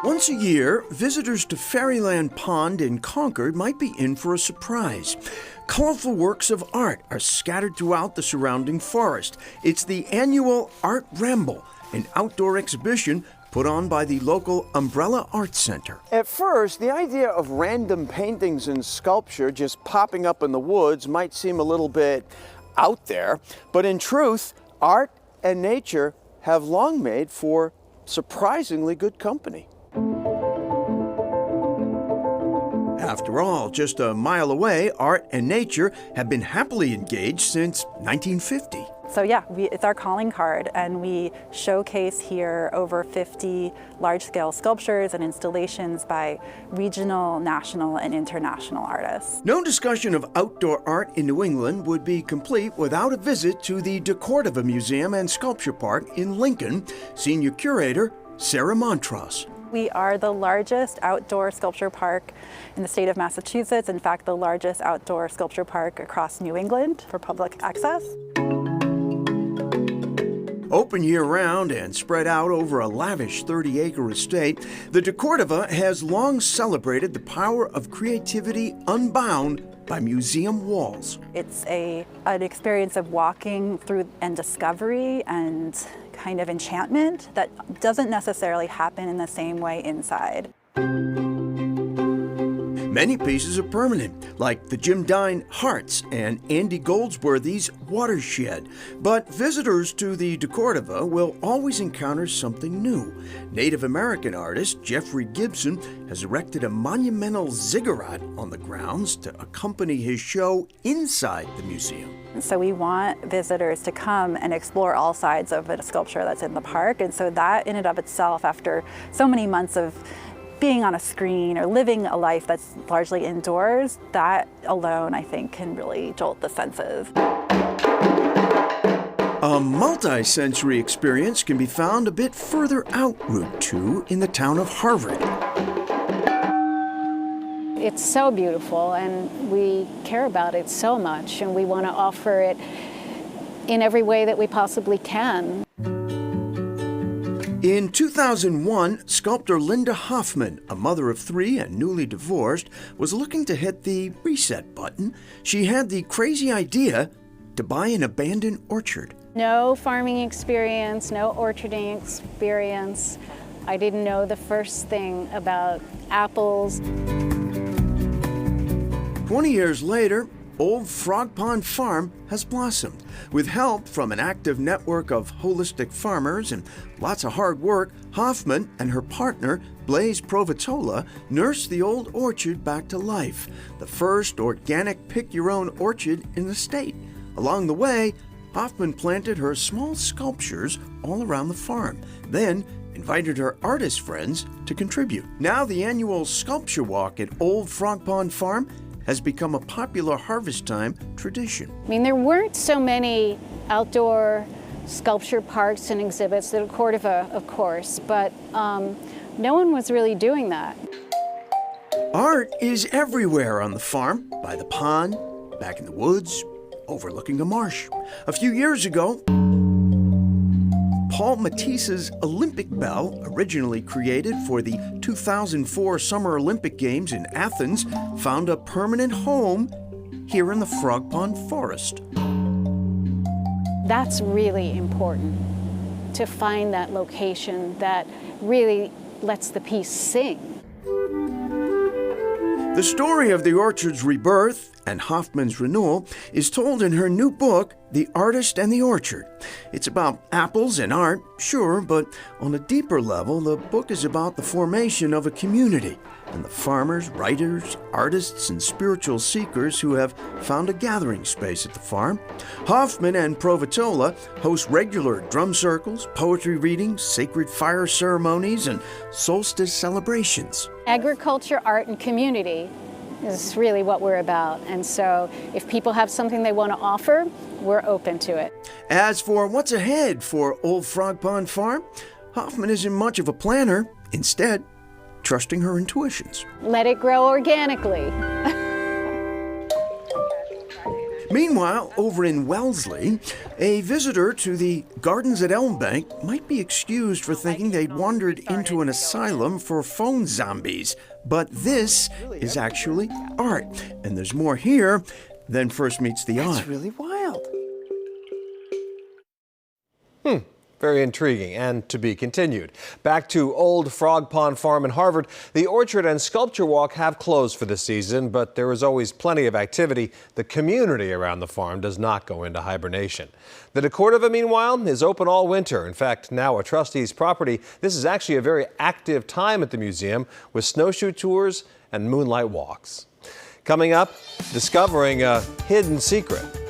Once a year, visitors to Fairyland Pond in Concord might be in for a surprise. Colorful works of art are scattered throughout the surrounding forest. It's the annual Art Ramble, an outdoor exhibition put on by the local Umbrella Arts Center. At first, the idea of random paintings and sculpture just popping up in the woods might seem a little bit out there, but in truth, art and nature have long made for surprisingly good company. After all, just a mile away, art and nature have been happily engaged since 1950. So yeah, it's our calling card, and we showcase here over 50 large-scale sculptures and installations by regional, national, and international artists. No discussion of outdoor art in New England would be complete without a visit to the DeCordova Museum and Sculpture Park in Lincoln. Senior curator Sarah Montross. We are the largest outdoor sculpture park in the state of Massachusetts. In fact, the largest outdoor sculpture park across New England for public access. Open year-round and spread out over a lavish 30-acre estate, the DeCordova has long celebrated the power of creativity unbound by museum walls. It's an experience of walking through and discovery and kind of enchantment that doesn't necessarily happen in the same way inside. Many pieces are permanent, like the Jim Dine Hearts and Andy Goldsworthy's Watershed. But visitors to the DeCordova will always encounter something new. Native American artist Jeffrey Gibson has erected a monumental ziggurat on the grounds to accompany his show inside the museum. So we want visitors to come and explore all sides of a sculpture that's in the park. And so that in and of itself, after so many months of being on a screen or living a life that's largely indoors, that alone, I think, can really jolt the senses. A multi-sensory experience can be found a bit further out Route 2 in the town of Harvard. It's so beautiful, and we care about it so much, and we want to offer it in every way that we possibly can. In 2001, sculptor Linda Hoffman, a mother of 3 and newly divorced, was looking to hit the reset button. She had the crazy idea to buy an abandoned orchard. No farming experience, no orcharding experience. I didn't know the first thing about apples. 20 years later, Old Frog Pond Farm has blossomed. With help from an active network of holistic farmers and lots of hard work, Hoffman and her partner, Blaise Provatola, nursed the old orchard back to life, the first organic pick-your-own orchard in the state. Along the way, Hoffman planted her small sculptures all around the farm, then invited her artist friends to contribute. Now the annual sculpture walk at Old Frog Pond Farm has become a popular harvest time tradition. I mean, there weren't so many outdoor sculpture parks and exhibits, the Cordova, of course, but no one was really doing that. Art is everywhere on the farm, by the pond, back in the woods, overlooking a marsh. A few years ago, Paul Matisse's Olympic Bell, originally created for the 2004 Summer Olympic Games in Athens, found a permanent home here in the Frog Pond Forest. That's really important, to find that location that really lets the piece sing. The story of the orchard's rebirth and Hoffman's renewal is told in her new book, The Artist and the Orchard. It's about apples and art, sure, but on a deeper level, the book is about the formation of a community and the farmers, writers, artists, and spiritual seekers who have found a gathering space at the farm. Hoffman and Provatola host regular drum circles, poetry readings, sacred fire ceremonies, and solstice celebrations. Agriculture, art, and community is really what we're about. And so if people have something they want to offer, we're open to it. As for what's ahead for Old Frog Pond Farm, Hoffman isn't much of a planner. Instead, trusting her intuitions. Let it grow organically. Meanwhile, over in Wellesley, a visitor to the Gardens at Elmbank might be excused for thinking they'd wandered into an asylum for phone zombies. But this is actually art, and there's more here than first meets the eye. That's really wild. Very intriguing, and to be continued. Back to Old Frog Pond Farm in Harvard. The orchard and sculpture walk have closed for the season, but there is always plenty of activity. The community around the farm does not go into hibernation. The DeCordova, meanwhile, is open all winter. In fact, now a trustee's property, this is actually a very active time at the museum with snowshoe tours and moonlight walks. Coming up, discovering a hidden secret.